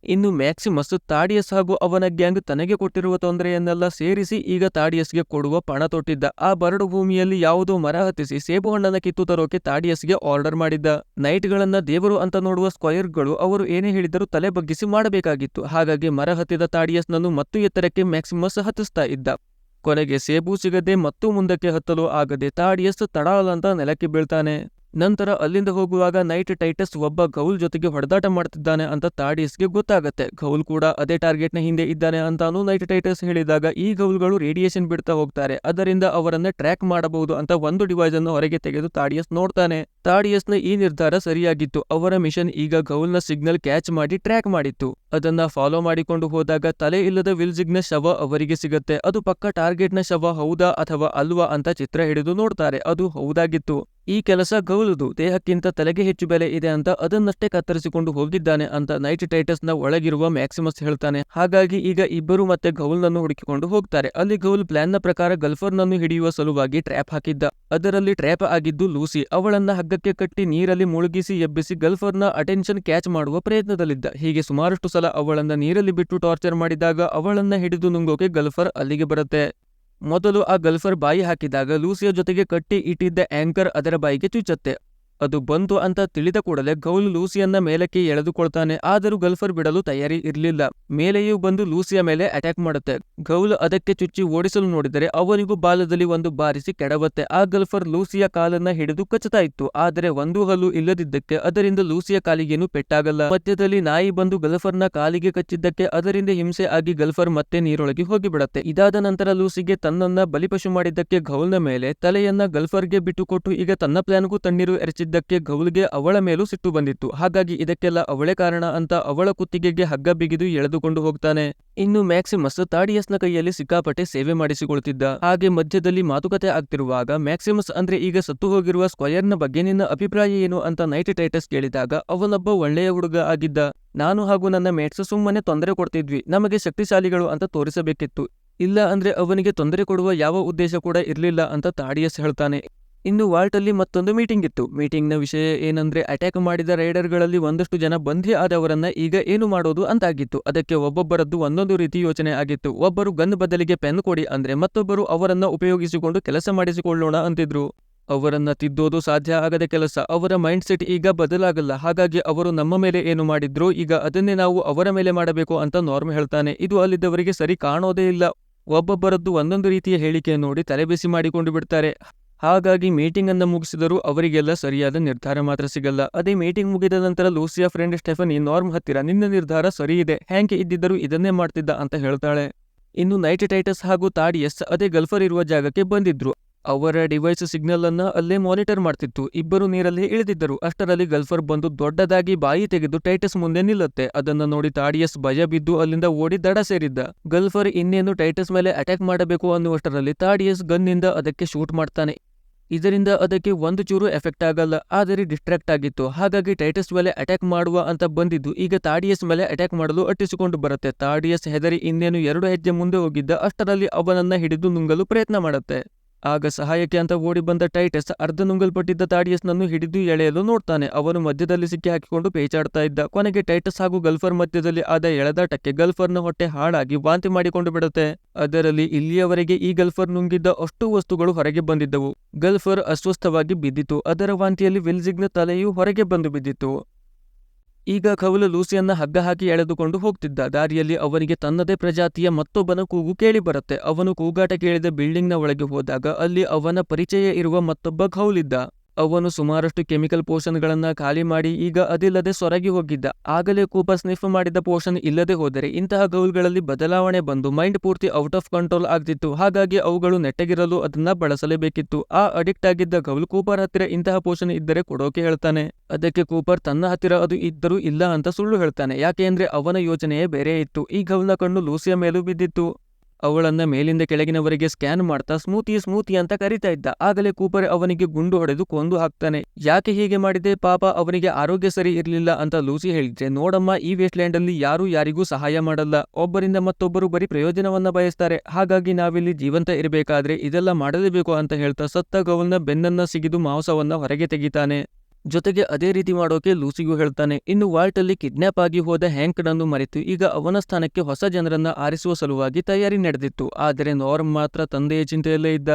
ಇನ್ನು ಮ್ಯಾಕ್ಸಿಮಸ್ ತಾಡಿಯಸ್ ಹಾಗೂ ಅವನ ಗ್ಯಾಂಗ್ ತನಗೆ ಕೊಟ್ಟಿರುವ ತೊಂದರೆಯನ್ನೆಲ್ಲ ಸೇರಿಸಿ ಈಗ ತಾಡಿಯಸ್ಗೆ ಕೊಡುವ ಪಣ ತೊಟ್ಟಿದ್ದ. ಆ ಬರಡು ಭೂಮಿಯಲ್ಲಿ ಯಾವುದೋ ಮರ ಹತ್ತಿಸಿ ಸೇಬು ಹಣ್ಣನ್ನ ಕಿತ್ತು ತರೋಕೆ ತಾಡಿಯಸ್ಗೆ ಆರ್ಡರ್ ಮಾಡಿದ್ದ. ನೈಟ್ಗಳನ್ನ ದೇವರು ಅಂತ ನೋಡುವ ಸ್ಕ್ವೈರ್ಗಳು ಅವರು ಏನೇ ಹೇಳಿದರೂ ತಲೆ ಬಗ್ಗಿಸಿ ಮಾಡಬೇಕಾಗಿತ್ತು. ಹಾಗಾಗಿ ಮರ ಹತ್ತಿದ ತಾಡಿಯಸ್ನನ್ನು ಮತ್ತು ಎತ್ತರಕ್ಕೆ ಮ್ಯಾಕ್ಸಿಮಸ್ ಹತ್ತಿಸ್ತಾ ಇದ್ದ. ಕೊನೆಗೆ ಸೇಬು ಸಿಗದೆ ಮತ್ತು ಮುಂದಕ್ಕೆ ಹತ್ತಲು ಆಗದೆ ತಾಡಿಯಸ್ ತಡಾಲಂತ ನೆಲಕ್ಕೆ ಬೀಳ್ತಾನೆ. ನಂತರ ಅಲ್ಲಿಂದ ಹೋಗುವಾಗ ನೈಟ್ ಟೈಟಸ್ ಒಬ್ಬ ಗೌಲ್ ಜೊತೆಗೆ ಹೊಡೆದಾಟ ಮಾಡ್ತಿದ್ದಾನೆ ಅಂತ ತಾಡಿಯಸ್ಗೆ ಗೊತ್ತಾಗತ್ತೆ. ಗೌಲ್ ಕೂಡ ಅದೇ ಟಾರ್ಗೆಟ್ನ ಹಿಂದೆ ಇದ್ದಾನೆ ಅಂತಾನು ನೈಟ್ ಟೈಟಸ್ ಹೇಳಿದಾಗ ಈ ಗೌಲ್ಗಳು ರೇಡಿಯೇಷನ್ ಬಿಡ್ತಾ ಹೋಗ್ತಾರೆ, ಅದರಿಂದ ಅವರನ್ನ ಟ್ರ್ಯಾಕ್ ಮಾಡಬಹುದು ಅಂತ ಒಂದು ಡಿವೈಸ್ ಅನ್ನು ಹೊರಗೆ ತೆಗೆದು ತಾಡಿಯಸ್ ನೋಡ್ತಾನೆ. ತಾಡಿಯಸ್ನ ಈ ನಿರ್ಧಾರ ಸರಿಯಾಗಿತ್ತು. ಅವರ ಮಿಷನ್ ಈಗ ಗೌಲ್ನ ಸಿಗ್ನಲ್ ಕ್ಯಾಚ್ ಮಾಡಿ ಟ್ರ್ಯಾಕ್ ಮಾಡಿತ್ತು. ಅದನ್ನ ಫಾಲೋ ಮಾಡಿಕೊಂಡು ಹೋದಾಗ ತಲೆ ಇಲ್ಲದ ವಿಲ್ಜಿಗ್ನ ಶವ ಅವರಿಗೆ ಸಿಗತ್ತೆ. ಅದು ಪಕ್ಕ ಟಾರ್ಗೆಟ್ನ ಶವ ಹೌದಾ ಅಥವಾ ಅಲ್ವಾ ಅಂತ ಚಿತ್ರ ಹಿಡಿದು ನೋಡ್ತಾರೆ. ಅದು ಹೌದಾಗಿತ್ತು. ಈ ಕೆಲಸ ಗೌಲುದು, ದೇಹಕ್ಕಿಂತ ತಲೆಗೆ ಹೆಚ್ಚು ಬೆಲೆ ಇದೆ ಅಂತ ಅದನ್ನಷ್ಟೇ ಕತ್ತರಿಸಿಕೊಂಡು ಹೋಗಿದ್ದಾನೆ ಅಂತ ನೈಟ್ ಟೈಟಸ್ನ ಒಳಗಿರುವ ಮ್ಯಾಕ್ಸಿಮಸ್ ಹೇಳ್ತಾನೆ. ಹಾಗಾಗಿ ಈಗ ಇಬ್ಬರು ಮತ್ತೆ ಗೌಲ್ನನ್ನು ಹುಡುಕಿಕೊಂಡು ಹೋಗ್ತಾರೆ. ಅಲ್ಲಿ ಗೌಲ್ ಪ್ಲಾನ್ನ ಪ್ರಕಾರ ಗಲ್ಫರ್ನನ್ನು ಹಿಡಿಯುವ ಸಲುವಾಗಿ ಟ್ರ್ಯಾಪ್ ಹಾಕಿದ್ದ. ಅದರಲ್ಲಿ ಟ್ರ್ಯಾಪ್ ಆಗಿದ್ದು ಲೂಸಿ. ಅವಳನ್ನ ಹಗ್ಗಕ್ಕೆ ಕಟ್ಟಿ ನೀರಲ್ಲಿ ಮುಳುಗಿಸಿ ಎಬ್ಬಿಸಿ ಗಲ್ಫರ್ನ ಅಟೆನ್ಷನ್ ಕ್ಯಾಚ್ ಮಾಡುವ ಪ್ರಯತ್ನದಲ್ಲಿದ್ದ. ಹೀಗೆ ಸುಮಾರಷ್ಟು ಸಲ ಅವಳನ್ನ ನೀರಲ್ಲಿ ಬಿಟ್ಟು ಟಾರ್ಚರ್ ಮಾಡಿದಾಗ ಅವಳನ್ನ ಹಿಡಿದು ನುಂಗೋಕೆ ಗಲ್ಫರ್ ಅಲ್ಲಿಗೆ ಬರುತ್ತೆ. ಮೊದಲು ಆ ಗಲ್ಫರ್ ಬಾಯಿ ಹಾಕಿದಾಗ ಲೂಸಿಯ ಜೊತೆಗೆ ಕಟ್ಟಿ ಇಟ್ಟಿದ್ದ ಆಂಕರ್ ಅದರ ಬಾಯಿಗೆ ಚುಚ್ಚತ್ತೆ. ಅದು ಬಂತು ಅಂತ ತಿಳಿದ ಕೂಡಲೇ ಗೌಲ್ ಲೂಸಿಯನ್ನ ಮೇಲಕ್ಕೆ ಎಳೆದುಕೊಳ್ತಾನೆ. ಆದರೂ ಗಲ್ಫರ್ ಬಿಡಲು ತಯಾರಿ ಇರಲಿಲ್ಲ. ಮೇಲೆಯೂ ಬಂದು ಲೂಸಿಯ ಮೇಲೆ ಅಟ್ಯಾಕ್ ಮಾಡುತ್ತೆ. ಗೌಲ್ ಅದಕ್ಕೆ ಚುಚ್ಚಿ ಓಡಿಸಲು ನೋಡಿದರೆ ಅವನಿಗೂ ಬಾಲದಲ್ಲಿ ಒಂದು ಬಾರಿಸಿ ಕೆಡವತ್ತೆ. ಆ ಗಲ್ಫರ್ ಲೂಸಿಯ ಕಾಲನ್ನ ಹಿಡಿದು ಕಚ್ಚುತ್ತಾ ಇತ್ತು. ಆದರೆ ಒಂದು ಹಲ್ಲು ಇಲ್ಲದಿದ್ದಕ್ಕೆ ಅದರಿಂದ ಲೂಸಿಯ ಕಾಲಿಗೇನು ಪೆಟ್ಟಾಗಲ್ಲ. ಮಧ್ಯದಲ್ಲಿ ನಾಯಿ ಬಂದು ಗಲ್ಫರ್ನ ಕಾಲಿಗೆ ಕಚ್ಚಿದ್ದಕ್ಕೆ ಅದರಿಂದ ಹಿಂಸೆ ಆಗಿ ಗಲ್ಫರ್ ಮತ್ತೆ ನೀರೊಳಗೆ ಹೋಗಿಬಿಡತ್ತೆ. ಇದಾದ ನಂತರ ಲೂಸಿಗೆ ತನ್ನನ್ನ ಬಲಿಪಶು ಮಾಡಿದ್ದಕ್ಕೆ ಗೌಲ್ನ ಮೇಲೆ ತಲೆಯನ್ನ ಗಲ್ಫರ್ಗೆ ಬಿಟ್ಟುಕೊಟ್ಟು ಈಗ ತನ್ನ ಪ್ಲಾನ್ಗೂ ತಣ್ಣೀರು ಎರಚಿದ್ದಕ್ಕೆ ಗೌಲ್ಗೆ ಅವಳ ಮೇಲೂ ಸಿಟ್ಟು ಬಂದಿತ್ತು. ಹಾಗಾಗಿ ಇದಕ್ಕೆಲ್ಲ ಅವಳೇ ಕಾರಣ ಅಂತ ಅವಳ ಕುತ್ತಿಗೆಗೆ ಹಗ್ಗ ಬಿಗಿದು ಎಳೆದುಕೊಂಡು ಹೋಗ್ತಾನೆ. ಇನ್ನು ಮ್ಯಾಕ್ಸಿಮಸ್ ತಾಡಿಯಸ್ನ ಕೈಯಲ್ಲಿ ಸಿಕ್ಕಾಪಟ್ಟೆ ಸೇವೆ ಮಾಡಿಸಿಕೊಳ್ತಿದ್ದ. ಹಾಗೆ ಮಧ್ಯದಲ್ಲಿ ಮಾತುಕತೆ ಆಗ್ತಿರುವಾಗ ಮ್ಯಾಕ್ಸಿಮಸ್ ಅಂದ್ರೆ ಈಗ ಸತ್ತು ಹೋಗಿರುವ ಸ್ಕ್ವಯರ್ನ ಬಗ್ಗೆ ನಿನ್ನ ಅಭಿಪ್ರಾಯ ಏನು ಅಂತ ನೈಟ್ ಟೈಟಸ್ ಕೇಳಿದಾಗ ಅವನೊಬ್ಬ ಒಳ್ಳೆಯ ಹುಡುಗ ಆಗಿದ್ದ. ನಾನು ಹಾಗೂ ನನ್ನ ಮೇಟ್ಸ್ ಸುಮ್ಮನೆ ತೊಂದರೆ ಕೊಡ್ತಿದ್ವಿ, ನಮಗೆ ಶಕ್ತಿಶಾಲಿಗಳು ಅಂತ ತೋರಿಸಬೇಕಿತ್ತು, ಇಲ್ಲ ಅಂದ್ರೆ ಅವನಿಗೆ ತೊಂದರೆ ಕೊಡುವ ಯಾವ ಉದ್ದೇಶ ಕೂಡ ಇರಲಿಲ್ಲ ಅಂತ ತಾಡಿಯಸ್ ಹೇಳ್ತಾನೆ. ಇನ್ನು ವಾಲ್ಟಲ್ಲಿ ಮತ್ತೊಂದು ಮೀಟಿಂಗ್ ಇತ್ತು. ಮೀಟಿಂಗ್ನ ವಿಷಯ ಏನಂದ್ರೆ ಅಟ್ಯಾಕ್ ಮಾಡಿದ ರೈಡರ್ಗಳಲ್ಲಿ ಒಂದಷ್ಟು ಜನ ಬಂಧಿ ಆದವರನ್ನ ಈಗ ಏನು ಮಾಡೋದು ಅಂತಾಗಿತ್ತು. ಅದಕ್ಕೆ ಒಬ್ಬೊಬ್ಬರದ್ದು ಒಂದೊಂದು ರೀತಿ ಯೋಚನೆ ಆಗಿತ್ತು. ಒಬ್ಬರು ಗನ್ ಬದಲಿಗೆ ಪೆನ್ ಕೊಡಿ ಅಂದ್ರೆ ಮತ್ತೊಬ್ಬರು ಅವರನ್ನ ಉಪಯೋಗಿಸಿಕೊಂಡು ಕೆಲಸ ಮಾಡಿಸಿಕೊಳ್ಳೋಣ ಅಂತಿದ್ರು. ಅವರನ್ನ ತಿದ್ದೋದು ಸಾಧ್ಯ ಆಗದ ಕೆಲಸ. ಅವರ ಮೈಂಡ್ ಸೆಟ್ ಈಗ ಬದಲಾಗಲ್ಲ. ಹಾಗಾಗಿ ಅವರು ನಮ್ಮ ಮೇಲೆ ಏನು ಮಾಡಿದ್ರು ಈಗ ಅದನ್ನೇ ನಾವು ಅವರ ಮೇಲೆ ಮಾಡಬೇಕು ಅಂತ ನಾರ್ಮ್ ಹೇಳ್ತಾನೆ. ಇದು ಅಲ್ಲಿದ್ದವರಿಗೆ ಸರಿ ಕಾಣೋದೇ ಇಲ್ಲ. ಒಬ್ಬೊಬ್ಬರದ್ದು ಒಂದೊಂದು ರೀತಿಯ ಹೇಳಿಕೆ ನೋಡಿ ತಲೆಬಿಸಿ ಮಾಡಿಕೊಂಡು ಬಿಡ್ತಾರೆ. ಹಾಗಾಗಿ ಮೀಟಿಂಗ್ ಅನ್ನ ಮುಗಿಸಿದರೂ ಅವರಿಗೆಲ್ಲ ಸರಿಯಾದ ನಿರ್ಧಾರ ಮಾತ್ರ ಸಿಗಲ್ಲ. ಅದೇ ಮೀಟಿಂಗ್ ಮುಗಿದ ನಂತರ ಲೂಸಿಯಾ ಫ್ರೆಂಡ್ ಸ್ಟೆಫನಿ ನಾರ್ಮ್ ಹತ್ತಿರ ನಿನ್ನ ನಿರ್ಧಾರ ಸರಿ ಇದೆ, ಹ್ಯಾಂಕೆ ಇದ್ದಿದ್ದರೂ ಇದನ್ನೇ ಮಾಡ್ತಿದ್ದ ಅಂತ ಹೇಳ್ತಾಳೆ. ಇನ್ನು ನೈಟ್ ಟೈಟಸ್ ಹಾಗೂ ತಾಡಿಯಸ್ ಅದೇ ಗಲ್ಫರ್ ಇರುವ ಜಾಗಕ್ಕೆ ಬಂದಿದ್ರು. ಅವರ ಡಿವೈಸ್ ಸಿಗ್ನಲ್ ಅನ್ನ ಅಲ್ಲೇ ಮಾನಿಟರ್ ಮಾಡ್ತಿತ್ತು. ಇಬ್ಬರು ನೀರಲ್ಲಿ ಇಳಿದಿದ್ದರು. ಅಷ್ಟರಲ್ಲಿ ಗಲ್ಫರ್ ಬಂದು ದೊಡ್ಡದಾಗಿ ಬಾಯಿ ತೆಗೆದು ಟೈಟಸ್ ಮುಂದೆ ನಿಲ್ಲುತ್ತೆ. ಅದನ್ನ ನೋಡಿ ತಾಡಿಯಸ್ ಭಯ ಬಿದ್ದು ಅಲ್ಲಿಂದ ಓಡಿ ದಡ ಸೇರಿದ್ದ. ಗಲ್ಫರ್ ಇನ್ನೇನು ಟೈಟಸ್ ಮೇಲೆ ಅಟ್ಯಾಕ್ ಮಾಡಬೇಕು ಅನ್ನುವಷ್ಟರಲ್ಲಿ ತಾಡಿಯಸ್ ಗನ್ನಿಂದ ಅದಕ್ಕೆ ಶೂಟ್ ಮಾಡ್ತಾನೆ. ಇದರಿಂದ ಅದಕ್ಕೆ ಒಂದು ಚೂರು ಎಫೆಕ್ಟ್ ಆಗಲ್ಲ, ಆದರೆ ಡಿಸ್ಟ್ರಾಕ್ಟ್ ಆಗಿತ್ತು. ಹಾಗಾಗಿ ಟೈಟಸ್ ಮೇಲೆ ಅಟ್ಯಾಕ್ ಮಾಡುವ ಅಂತ ಬಂದಿದ್ದು ಈಗ ತಾಡಿಯಸ್ ಮೇಲೆ ಅಟ್ಯಾಕ್ ಮಾಡಲು ಅಟ್ಟಿಸಿಕೊಂಡು ಬರುತ್ತೆ. ತಾಡಿಯಸ್ ಹೆದರಿ ಇನ್ನೇನು 2 ಹೆಜ್ಜೆ ಮುಂದೆ ಹೋಗಿದ್ದ. ಅಷ್ಟರಲ್ಲಿ ಅವನನ್ನ ಹಿಡಿದು ನುಂಗಲು ಪ್ರಯತ್ನ ಮಾಡುತ್ತೆ. ಆಗ ಸಹಾಯಕ್ಕೆ ಅಂತ ಓಡಿ ಬಂದ ಟೈಟಸ್ ಅರ್ಧ ನುಂಗಲ್ಪಟ್ಟಿದ್ದ ತಾಡಿಯಸ್ನನ್ನು ಹಿಡಿದು ಎಳೆಯಲು ನೋಡ್ತಾನೆ. ಅವನು ಮಧ್ಯದಲ್ಲಿ ಸಿಕ್ಕಿ ಹಾಕಿಕೊಂಡು ಪೇಚಾಡ್ತಾ ಇದ್ದ. ಕೊನೆಗೆ ಟೈಟಸ್ ಹಾಗೂ ಗಲ್ಫರ್ ಮಧ್ಯದಲ್ಲಿ ಆದ ಎಳೆದಾಟಕ್ಕೆ ಗಲ್ಫರ್ನ ಹೊಟ್ಟೆ ಹಾಳಾಗಿ ವಾಂತಿ ಮಾಡಿಕೊಂಡು ಬಿಡುತ್ತೆ. ಅದರಲ್ಲಿ ಇಲ್ಲಿಯವರೆಗೆ ಈ ಗಲ್ಫರ್ ನುಂಗಿದ್ದ ಅಷ್ಟು ವಸ್ತುಗಳು ಹೊರಗೆ ಬಂದಿದ್ದವು. ಗಲ್ಫರ್ ಅಸ್ವಸ್ಥವಾಗಿ ಬಿದ್ದಿತು. ಅದರ ವಾಂತಿಯಲ್ಲಿ ವಿಲ್ಜಿಗ್ನ ತಲೆಯೂ ಹೊರಗೆ ಬಂದು ಬಿದ್ದಿತ್ತು. ಈಗ ಕೌಲ್ ಲೂಸಿಯನ್ನ ಹಗ್ಗ ಹಾಕಿ ಎಳೆದುಕೊಂಡು ಹೋಗ್ತಿದ್ದ. ದಾರಿಯಲ್ಲಿ ಅವನಿಗೆ ತನ್ನದೇ ಪ್ರಜಾತಿಯ ಮತ್ತೊಬ್ಬನ ಕೂಗು ಕೇಳಿ ಬರುತ್ತೆ. ಅವನು ಕೂಗಾಟ ಕೇಳಿದ ಬಿಲ್ಡಿಂಗ್ನ ಒಳಗೆ ಹೋದಾಗ ಅಲ್ಲಿ ಅವನ ಪರಿಚಯ ಇರುವ ಮತ್ತೊಬ್ಬ ಕೌಲ್ ಇದ್ದ. ಅವನು ಸುಮಾರಷ್ಟು ಕೆಮಿಕಲ್ ಪೋಷನ್ಗಳನ್ನ ಖಾಲಿ ಮಾಡಿ ಈಗ ಅದಿಲ್ಲದೆ ಸೊರಗಿ ಹೋಗಿದ್ದ. ಆಗಲೇ ಕೂಪರ್ ಸ್ನಿಫ್ ಮಾಡಿದ ಪೋಷನ್ ಇಲ್ಲದೆ ಹೋದರೆ ಇಂತಹ ಗೌಲ್ಗಳಲ್ಲಿ ಬದಲಾವಣೆ ಬಂದು ಮೈಂಡ್ ಪೂರ್ತಿ ಔಟ್ ಆಫ್ ಕಂಟ್ರೋಲ್ ಆಗ್ತಿತ್ತು. ಹಾಗಾಗಿ ಅವುಗಳು ನೆಟ್ಟಗಿರಲು ಅದನ್ನ ಬಳಸಲೇಬೇಕಿತ್ತು. ಆ ಅಡಿಕ್ಟ್ ಆಗಿದ್ದ ಗೌಲ್ ಕೂಪರ್ ಹತ್ತಿರ ಇಂತಹ ಪೋಷನ್ ಇದ್ದರೆ ಕೊಡೋಕೆ ಹೇಳ್ತಾನೆ. ಅದಕ್ಕೆ ಕೂಪರ್ ತನ್ನ ಹತ್ತಿರ ಅದು ಇದ್ದರೂ ಇಲ್ಲ ಅಂತ ಸುಳ್ಳು ಹೇಳ್ತಾನೆ. ಯಾಕೆಂದ್ರೆ ಅವನ ಯೋಚನೆಯೇ ಬೇರೆ ಇತ್ತು. ಈ ಗೌಲ್ನ ಕಣ್ಣು ಲೂಸಿಯ ಮೇಲೂ ಬಿದ್ದಿತ್ತು. ಅವಳನ್ನ ಮೇಲಿಂದ ಕೆಳಗಿನವರೆಗೆ ಸ್ಕ್ಯಾನ್ ಮಾಡ್ತಾ ಸ್ಮೂತಿ ಅಂತ ಕರೀತಾ ಇದ್ದ. ಆಗಲೇ ಕೂಪರ್ ಅವನಿಗೆ ಗುಂಡು ಹೊಡೆದು ಕೊಂದು ಹಾಕ್ತಾನೆ. ಯಾಕೆ ಹೀಗೆ ಮಾಡಿದೆ, ಪಾಪ ಅವನಿಗೆ ಆರೋಗ್ಯ ಸರಿ ಇರ್ಲಿಲ್ಲ ಅಂತ ಲೂಸಿ ಹೇಳಿದ್ರೆ, ನೋಡಮ್ಮ, ಈ ವೇಸ್ಟ್ಲ್ಯಾಂಡ್ ಅಲ್ಲಿ ಯಾರು ಯಾರಿಗೂ ಸಹಾಯ ಮಾಡಲ್ಲ. ಒಬ್ಬರಿಂದ ಮತ್ತೊಬ್ಬರು ಬರೀ ಪ್ರಯೋಜನವನ್ನ ಬಯಸ್ತಾರೆ. ಹಾಗಾಗಿ ನಾವಿಲ್ಲಿ ಜೀವಂತ ಇರಬೇಕಾದ್ರೆ ಇದೆಲ್ಲ ಮಾಡಲೇಬೇಕು ಅಂತ ಹೇಳ್ತಾ ಸತ್ತ ಗೌಲ್ನ ಬೆನ್ನನ್ನ ಸಿಗಿದು ಮಾಂಸವನ್ನ ಹೊರಗೆ ತೆಗಿತಾನೆ. ಜೊತೆಗೆ ಅದೇ ರೀತಿ ಮಾಡೋಕೆ ಲೂಸಿಗೂ ಹೇಳ್ತಾನೆ. ಇನ್ನು ವಾಲ್ಟ್ ಅಲ್ಲಿ ಕಿಡ್ನಾಪ್ ಆಗಿ ಹೋದ ಹ್ಯಾಂಕ್ನನ್ನು ಮರೆತು ಈಗ ಅವನ ಸ್ಥಾನಕ್ಕೆ ಹೊಸ ಜನರನ್ನ ಆರಿಸುವ ಸಲುವಾಗಿ ತಯಾರಿ ನಡೆದಿತ್ತು. ಆದರೆ ನಾರ್ಮ್ ಮಾತ್ರ ತಂದೆಯ ಚಿಂತೆಯಲ್ಲೇ ಇದ್ದ.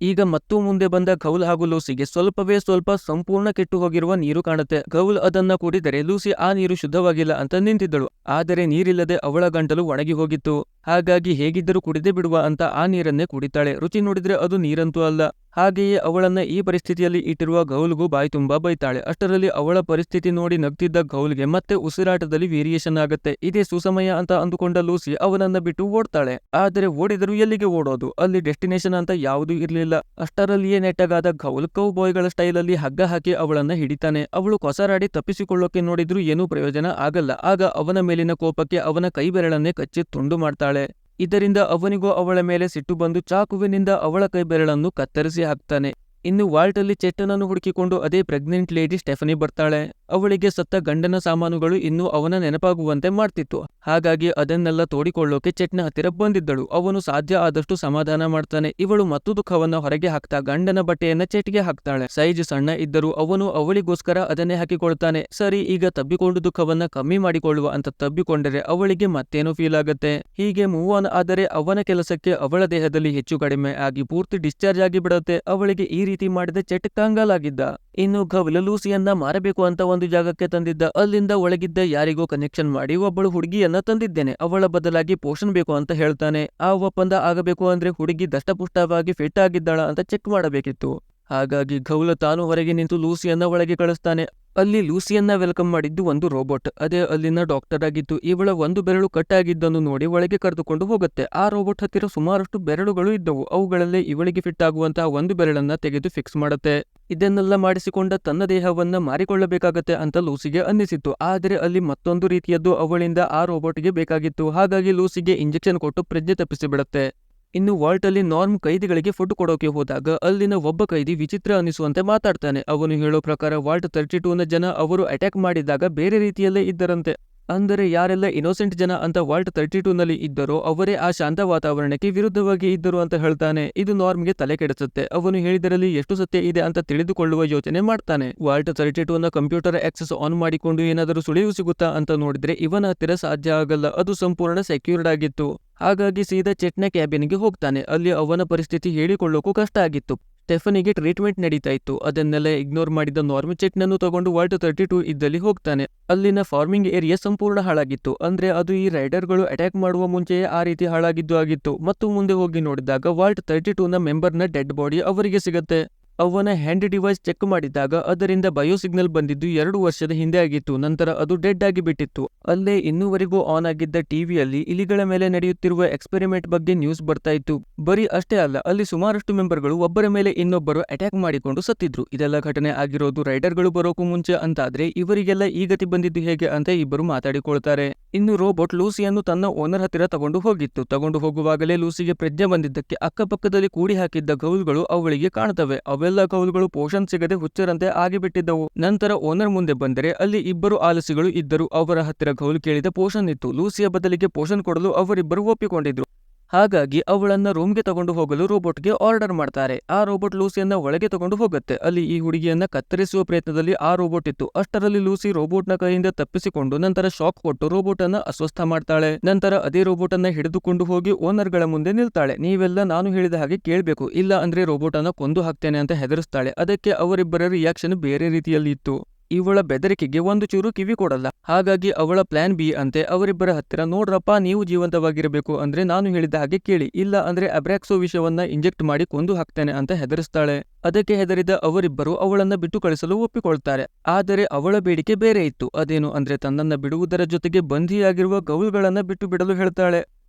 ಈಗ ಮತ್ತೂ ಮುಂದೆ ಬಂದ ಗೌಲ್ ಹಾಗೂ ಲೂಸಿಗೆ ಸ್ವಲ್ಪವೇ ಸ್ವಲ್ಪ ಸಂಪೂರ್ಣ ಕೆಟ್ಟು ಹೋಗಿರುವ ನೀರು ಕಾಣುತ್ತೆ. ಗೌಲ್ ಅದನ್ನ ಕುಡಿದರೆ ಲೂಸಿ ಆ ನೀರು ಶುದ್ಧವಾಗಿಲ್ಲ ಅಂತ ನಿಂತಿದ್ದಳು. ಆದರೆ ನೀರಿಲ್ಲದೆ ಅವಳ ಗಂಟಲು ಒಣಗಿ ಹೋಗಿತ್ತು. ಹಾಗಾಗಿ ಹೇಗಿದ್ದರೂ ಕುಡಿದೇ ಬಿಡುವ ಅಂತ ಆ ನೀರನ್ನೇ ಕುಡಿತಾಳೆ. ರುಚಿ ನೋಡಿದ್ರೆ ಅದು ನೀರಂತೂ ಅಲ್ಲ. ಹಾಗೆಯೇ ಅವಳನ್ನ ಈ ಪರಿಸ್ಥಿತಿಯಲ್ಲಿ ಇಟ್ಟಿರುವ ಗೌಲ್ಗೂ ಬಾಯಿ ತುಂಬಾ ಬೈತಾಳೆ. ಅಷ್ಟರಲ್ಲಿ ಅವಳ ಪರಿಸ್ಥಿತಿ ನೋಡಿ ನಗ್ತಿದ್ದ ಗೌಲ್ಗೆ ಮತ್ತೆ ಉಸಿರಾಟದಲ್ಲಿ ವೇರಿಯೇಷನ್ ಆಗುತ್ತೆ. ಇದೇ ಸುಸಮಯ ಅಂತ ಅಂದುಕೊಂಡ ಲೂಸಿ ಅವನನ್ನ ಬಿಟ್ಟು ಓಡ್ತಾಳೆ. ಆದರೆ ಓಡಿದರೂ ಎಲ್ಲಿಗೆ ಓಡೋದು, ಅಲ್ಲಿ ಡೆಸ್ಟಿನೇಷನ್ ಅಂತ ಯಾವುದೂ ಇರ್ಲಿಲ್ಲ. ಅಷ್ಟರಲ್ಲಿಯೇ ನೆಟ್ಟಗಾದ ಗೌಲ್ ಕೌ ಬಾಯ್ಗಳ ಸ್ಟೈಲಲ್ಲಿ ಹಗ್ಗ ಹಾಕಿ ಅವಳನ್ನ ಹಿಡಿತಾನೆ. ಅವಳು ಕೊಸರಾಡಿ ತಪ್ಪಿಸಿಕೊಳ್ಳೋಕೆ ನೋಡಿದ್ರೂ ಏನೂ ಪ್ರಯೋಜನ ಆಗಲ್ಲ. ಆಗ ಅವನ ಮೇಲಿನ ಕೋಪಕ್ಕೆ ಅವನ ಕೈ ಬೆರಳನ್ನೇ ಕಚ್ಚಿ ತುಂಡು ಮಾಡ್ತಾಳೆ. ಇದರಿಂದ ಅವನಿಗೂ ಅವಳ ಮೇಲೆ ಸಿಟ್ಟು ಬಂದು ಚಾಕುವಿನಿಂದ ಅವಳ ಕೈ ಬೆರಳನ್ನು ಕತ್ತರಿಸಿ ಹಾಕ್ತಾನೆ. ಇನ್ನು ವಾಲ್ಟ್ ಅಲ್ಲಿ ಚೆಟ್ಟನನ್ನು ಹುಡುಕಿಕೊಂಡು ಅದೇ ಪ್ರೆಗ್ನೆಂಟ್ ಲೇಡಿ ಸ್ಟೆಫನಿ ಬರ್ತಾಳೆ. ಅವಳಿಗೆ ಸತ್ತ ಗಂಡನ ಸಾಮಾನುಗಳು ಇನ್ನೂ ಅವನ ನೆನಪಾಗುವಂತೆ ಮಾಡ್ತಿತ್ತು. ಹಾಗಾಗಿ ಅದನ್ನೆಲ್ಲ ತೋಡಿಕೊಳ್ಳೋಕೆ ಚೆಟ್ನ ಹತ್ತಿರ ಬಂದಿದ್ದಳು. ಅವನು ಸಾಧ್ಯ ಆದಷ್ಟು ಸಮಾಧಾನ ಮಾಡ್ತಾನೆ. ಇವಳು ಮತ್ತು ದುಃಖವನ್ನ ಹೊರಗೆ ಹಾಕ್ತಾ ಗಂಡನ ಬಟ್ಟೆಯನ್ನ ಚೆಟ್ಗೆ ಹಾಕ್ತಾಳೆ. ಸೈಜ್ ಸಣ್ಣ ಇದ್ದರೂ ಅವನು ಅವಳಿಗೋಸ್ಕರ ಅದನ್ನೇ ಹಾಕಿಕೊಳ್ತಾನೆ. ಸರಿ, ಈಗ ತಬ್ಬಿಕೊಂಡು ದುಃಖವನ್ನ ಕಮ್ಮಿ ಮಾಡಿಕೊಳ್ಳುವ ಅಂತ ತಬ್ಬಿಕೊಂಡರೆ ಅವಳಿಗೆ ಮತ್ತೇನೋ ಫೀಲ್ ಆಗತ್ತೆ. ಹೀಗೆ ಮೂವ್ ಆನ್ ಆದರೆ ಅವನ ಕೆಲಸಕ್ಕೆ ಅವಳ ದೇಹದಲ್ಲಿ ಹೆಚ್ಚು ಕಡಿಮೆ ಆಗಿ ಪೂರ್ತಿ ಡಿಸ್ಚಾರ್ಜ್ ಆಗಿ ಬಿಡುತ್ತೆ. ಅವಳಿಗೆ ಈ ರೀತಿ ಮಾಡಿದ ಚೆಟ್ ಕಂಗಾಲಾಗಿದ್ದ. ಇನ್ನು ಗೌಲ್ ಲೂಸಿಯನ್ನ ಮಾರಬೇಕು ಅಂತ ಒಂದು ಜಾಗಕ್ಕೆ ತಂದಿದ್ದ. ಅಲ್ಲಿಂದ ಒಳಗಿದ್ದ ಯಾರಿಗೋ ಕನೆಕ್ಷನ್ ಮಾಡಿ ಒಬ್ಬಳು ಹುಡುಗಿಯನ್ನ ತಂದಿದ್ದೇನೆ, ಅವಳ ಬದಲಾಗಿ ಪೋಷನ್ ಬೇಕು ಅಂತ ಹೇಳ್ತಾನೆ. ಆ ಒಪ್ಪಂದ ಆಗಬೇಕು ಅಂದ್ರೆ ಹುಡುಗಿ ದಷ್ಟಪುಷ್ಟವಾಗಿ ಫಿಟ್ ಆಗಿದ್ದಾಳ ಅಂತ ಚೆಕ್ ಮಾಡಬೇಕಿತ್ತು. ಹಾಗಾಗಿ ಗೌಲ್ ತಾನು ಹೊರಗೆ ನಿಂತು ಲೂಸಿಯನ್ನ ಒಳಗೆ ಕಳಿಸ್ತಾನೆ. ಅಲ್ಲಿ ಲೂಸಿಯನ್ನ ವೆಲ್ಕಮ್ ಮಾಡಿದ್ದು ಒಂದು ರೋಬೋಟ್. ಅದೇ ಅಲ್ಲಿನ ಡಾಕ್ಟರ್ ಆಗಿತ್ತು. ಇವಳ ಒಂದು ಬೆರಳು ಕಟ್ ಆಗಿದ್ದನ್ನು ನೋಡಿ ಒಳಗೆ ಕರೆದುಕೊಂಡು ಹೋಗುತ್ತೆ. ಆ ರೋಬೋಟ್ ಹತ್ತಿರ ಸುಮಾರಷ್ಟು ಬೆರಳುಗಳು ಇದ್ದವು. ಅವುಗಳಲ್ಲೇ ಇವಳಿಗೆ ಫಿಟ್ ಆಗುವಂತಹ ಒಂದು ಬೆರಳನ್ನ ತೆಗೆದು ಫಿಕ್ಸ್ ಮಾಡುತ್ತೆ. ಇದನ್ನೆಲ್ಲ ಮಾಡಿಸಿಕೊಂಡ ತನ್ನ ದೇಹವನ್ನ ಮಾರಿಕೊಳ್ಳಬೇಕಾಗತ್ತೆ ಅಂತ ಲೂಸಿಗೆ ಅನ್ನಿಸಿತ್ತು. ಆದರೆ ಅಲ್ಲಿ ಮತ್ತೊಂದು ರೀತಿಯದ್ದು ಅವಳಿಂದ ಆ ರೋಬೋಟ್ಗೆ ಬೇಕಾಗಿತ್ತು. ಹಾಗಾಗಿ ಲೂಸಿಗೆ ಇಂಜೆಕ್ಷನ್ ಕೊಟ್ಟು ಪ್ರಜ್ಞೆ ತಪ್ಪಿಸಿಬಿಡುತ್ತೆ. ಇನ್ನು ವಾಲ್ಟ್ ಅಲ್ಲಿ ನಾರ್ಮ್ ಕೈದಿಗಳಿಗೆ ಫುಡ್ ಕೊಡೋಕೆ ಹೋದಾಗ ಅಲ್ಲಿನ ಒಬ್ಬ ಕೈದಿ ವಿಚಿತ್ರ ಅನಿಸುವಂತೆ ಮಾತಾಡ್ತಾನೆ. ಅವನು ಹೇಳೋ ಪ್ರಕಾರ ವಾಲ್ಟ್ 32ನ ಜನ ಅವರು ಅಟ್ಯಾಕ್ ಮಾಡಿದಾಗ ಬೇರೆ ರೀತಿಯಲ್ಲೇ ಇದ್ದರಂತೆ. ಅಂದರೆ ಯಾರೆಲ್ಲ ಇನೋಸೆಂಟ್ ಜನ ಅಂತ ವಾಲ್ಟ್ 32ನಲ್ಲಿ ಇದ್ದರೋ ಅವರೇ ಆ ಶಾಂತ ವಾತಾವರಣಕ್ಕೆ ವಿರುದ್ಧವಾಗಿ ಇದ್ದರು ಅಂತ ಹೇಳ್ತಾನೆ. ಇದು ನಾರ್ಮ್ಗೆ ತಲೆ ಕೆಡಿಸುತ್ತೆ. ಅವನು ಹೇಳಿದರಲ್ಲಿ ಎಷ್ಟು ಸತ್ಯ ಇದೆ ಅಂತ ತಿಳಿದುಕೊಳ್ಳುವ ಯೋಚನೆ ಮಾಡ್ತಾನೆ. ವಾಲ್ಟ್ 32ನ ಕಂಪ್ಯೂಟರ್ ಆಕ್ಸೆಸ್ ಆನ್ ಮಾಡಿಕೊಂಡು ಏನಾದರೂ ಸುಳಿವು ಸಿಗುತ್ತಾ ಅಂತ ನೋಡಿದ್ರೆ ಇವನ ಹತ್ತಿರ ಸಾಧ್ಯ ಆಗಲ್ಲ. ಅದು ಸಂಪೂರ್ಣ ಸೆಕ್ಯೂರ್ಡ್ ಆಗಿತ್ತು. ಹಾಗಾಗಿ ಸೀದಾ ಚೆಟ್ನ ಕ್ಯಾಬಿನ್ಗೆ ಹೋಗ್ತಾನೆ. ಅಲ್ಲಿ ಅವನ ಪರಿಸ್ಥಿತಿ ಹೇಳಿಕೊಳ್ಳೋಕು ಕಷ್ಟ ಆಗಿತ್ತು. ಸ್ಟೆಫನಿಗೆ ಟ್ರೀಟ್ಮೆಂಟ್ ನಡೀತಾ ಇತ್ತು. ಅದನ್ನೆಲ್ಲ ಇಗ್ನೋರ್ ಮಾಡಿದ ನಾರ್ಮ್ ಚೆಟ್ನನ್ನು ತಗೊಂಡು ವಾಲ್ಟ್ 32 ಇದ್ದಲ್ಲಿ ಹೋಗ್ತಾನೆ. ಅಲ್ಲಿನ ಫಾರ್ಮಿಂಗ್ ಏರಿಯಾ ಸಂಪೂರ್ಣ ಹಾಳಾಗಿತ್ತು. ಅಂದ್ರೆ ಅದು ಈ ರೈಡರ್ಗಳು ಅಟ್ಯಾಕ್ ಮಾಡುವ ಮುಂಚೆಯೇ ಆ ರೀತಿ ಹಾಳಾಗಿದ್ದು ಆಗಿತ್ತು. ಮತ್ತು ಮುಂದೆ ಹೋಗಿ ನೋಡಿದಾಗ ವಾಲ್ಟ್ 32ನ ಮೆಂಬರ್ನ ಡೆಡ್ ಬಾಡಿ ಅವರಿಗೆ ಸಿಗತ್ತೆ. ಅವನ ಹ್ಯಾಂಡ್ ಡಿವೈಸ್ ಚೆಕ್ ಮಾಡಿದಾಗ ಅದರಿಂದ ಬಯೋ ಸಿಗ್ನಲ್ ಬಂದಿದ್ದು 2 ವರ್ಷದ ಹಿಂದೆ ಆಗಿತ್ತು. ನಂತರ ಅದು ಡೆಡ್ ಆಗಿ ಬಿಟ್ಟಿತ್ತು. ಅಲ್ಲೇ ಇನ್ನೂವರೆಗೂ ಆನ್ ಆಗಿದ್ದ ಟಿವಿಯಲ್ಲಿ ಇಲಿಗಳ ಮೇಲೆ ನಡೆಯುತ್ತಿರುವ ಎಕ್ಸ್ಪೆರಿಮೆಂಟ್ ಬಗ್ಗೆ ನ್ಯೂಸ್ ಬರ್ತಾ ಇತ್ತು. ಬರೀ ಅಷ್ಟೇ ಅಲ್ಲ, ಅಲ್ಲಿ ಸುಮಾರಷ್ಟು ಮೆಂಬರ್ಗಳು ಒಬ್ಬರ ಮೇಲೆ ಇನ್ನೊಬ್ಬರು ಅಟ್ಯಾಕ್ ಮಾಡಿಕೊಂಡು ಸತ್ತಿದ್ರು. ಇದೆಲ್ಲ ಘಟನೆ ಆಗಿರೋದು ರೈಡರ್ಗಳು ಬರೋಕು ಮುಂಚೆ ಅಂತಾದ್ರೆ ಇವರಿಗೆಲ್ಲ ಈ ಗತಿ ಬಂದಿದ್ದು ಹೇಗೆ ಅಂತ ಇಬ್ಬರು ಮಾತಾಡಿಕೊಳ್ತಾರೆ. ಇನ್ನು ರೋಬೋಟ್ ಲೂಸಿಯನ್ನು ತನ್ನ ಓನರ್ ಹತ್ತಿರ ತಗೊಂಡು ಹೋಗಿತ್ತು. ತಗೊಂಡು ಹೋಗುವಾಗಲೇ ಲೂಸಿಗೆ ಪ್ರಜ್ಞೆ ಬಂದಿದ್ದಕ್ಕೆ ಅಕ್ಕಪಕ್ಕದಲ್ಲಿ ಕೂಡಿ ಹಾಕಿದ್ದ ಗೌಲ್ಗಳು ಅವಳಿಗೆ ಕಾಣ್ತವೆ. ಅವೆಲ್ಲ ಗೌಲ್ಗಳು ಪೋಷನ್ ಸಿಗದೆ ಹುಚ್ಚರಂತೆ ಆಗಿಬಿಟ್ಟಿದ್ದವು. ನಂತರ ಓನರ್ ಮುಂದೆ ಬಂದರೆ ಅಲ್ಲಿ ಇಬ್ಬರು ಆಲಸಿಗಳು ಇದ್ದರು. ಅವರ ಹತ್ತಿರ ಗೌಲ್ ಕೇಳಿದ ಪೋಷನ್ ಇತ್ತು. ಲೂಸಿಯ ಬದಲಿಗೆ ಪೋಷನ್ ಕೊಡಲು ಅವರಿಬ್ಬರು ಒಪ್ಪಿಕೊಂಡಿದ್ರು. ಹಾಗಾಗಿ ಅವಳನ್ನ ರೂಮ್ಗೆ ತಗೊಂಡು ಹೋಗಲು ರೋಬೋಟ್ಗೆ ಆರ್ಡರ್ ಮಾಡ್ತಾರೆ. ಆ ರೋಬೋಟ್ ಲೂಸಿಯನ್ನ ಒಳಗೆ ತಗೊಂಡು ಹೋಗುತ್ತೆ. ಅಲ್ಲಿ ಈ ಹುಡುಗಿಯನ್ನ ಕತ್ತರಿಸುವ ಪ್ರಯತ್ನದಲ್ಲಿ ಆ ರೋಬೋಟ್ ಇತ್ತು. ಅಷ್ಟರಲ್ಲಿ ಲೂಸಿ ರೋಬೋಟ್ನ ಕೈಯಿಂದ ತಪ್ಪಿಸಿಕೊಂಡು ನಂತರ ಶಾಕ್ ಕೊಟ್ಟು ರೋಬೋಟ್ ಅನ್ನ ಅಸ್ವಸ್ಥ ಮಾಡ್ತಾಳೆ. ನಂತರ ಅದೇ ರೋಬೋಟ್ ಅನ್ನ ಹಿಡಿದುಕೊಂಡು ಹೋಗಿ ಓನರ್ಗಳ ಮುಂದೆ ನಿಲ್ತಾಳೆ. ನೀವೆಲ್ಲ ನಾನು ಹೇಳಿದ ಹಾಗೆ ಕೇಳ್ಬೇಕು, ಇಲ್ಲ ಅಂದ್ರೆ ರೋಬೋಟ್ ಅನ್ನ ಕೊಂದು ಹಾಕ್ತೇನೆ ಅಂತ ಹೆದರಿಸ್ತಾಳೆ. ಅದಕ್ಕೆ ಅವರಿಬ್ಬರ ರಿಯಾಕ್ಷನ್ ಬೇರೆ ರೀತಿಯಲ್ಲಿ ಇತ್ತು. ಇವಳ ಬೆದರಿಕೆಗೆ ಒಂದು ಚೂರು ಕಿವಿ ಕೊಡಲ್ಲ. ಹಾಗಾಗಿ ಅವಳ ಪ್ಲಾನ್ ಬಿ ಅಂತೆ ಅವರಿಬ್ಬರ ಹತ್ತಿರ, ನೋಡ್ರಪ್ಪ ನೀವು ಜೀವಂತವಾಗಿರಬೇಕು ಅಂದ್ರೆ ನಾನು ಹೇಳಿದ ಹಾಗೆ ಕೇಳಿ, ಇಲ್ಲ ಅಂದ್ರೆ ಅಬ್ರಾಕ್ಸೋ ವಿಷವನ್ನ ಇಂಜೆಕ್ಟ್ ಮಾಡಿ ಕೊಂದು ಹಾಕ್ತೇನೆ ಅಂತ ಹೆದರಿಸ್ತಾಳೆ. ಅದಕ್ಕೆ ಹೆದರಿದ ಅವರಿಬ್ಬರು ಅವಳನ್ನ ಬಿಟ್ಟು ಕಳಿಸಲು ಒಪ್ಪಿಕೊಳ್ತಾರೆ. ಆದರೆ ಅವಳ ಬೇಡಿಕೆ ಬೇರೆ ಇತ್ತು. ಅದೇನು ಅಂದ್ರೆ ತನ್ನನ್ನ ಬಿಡುವುದರ ಜೊತೆಗೆ ಬಂಧಿಯಾಗಿರುವ ಗೌಲ್ಗಳನ್ನ ಬಿಟ್ಟು ಬಿಡಲು ಹೇಳ್ತಾಳೆ.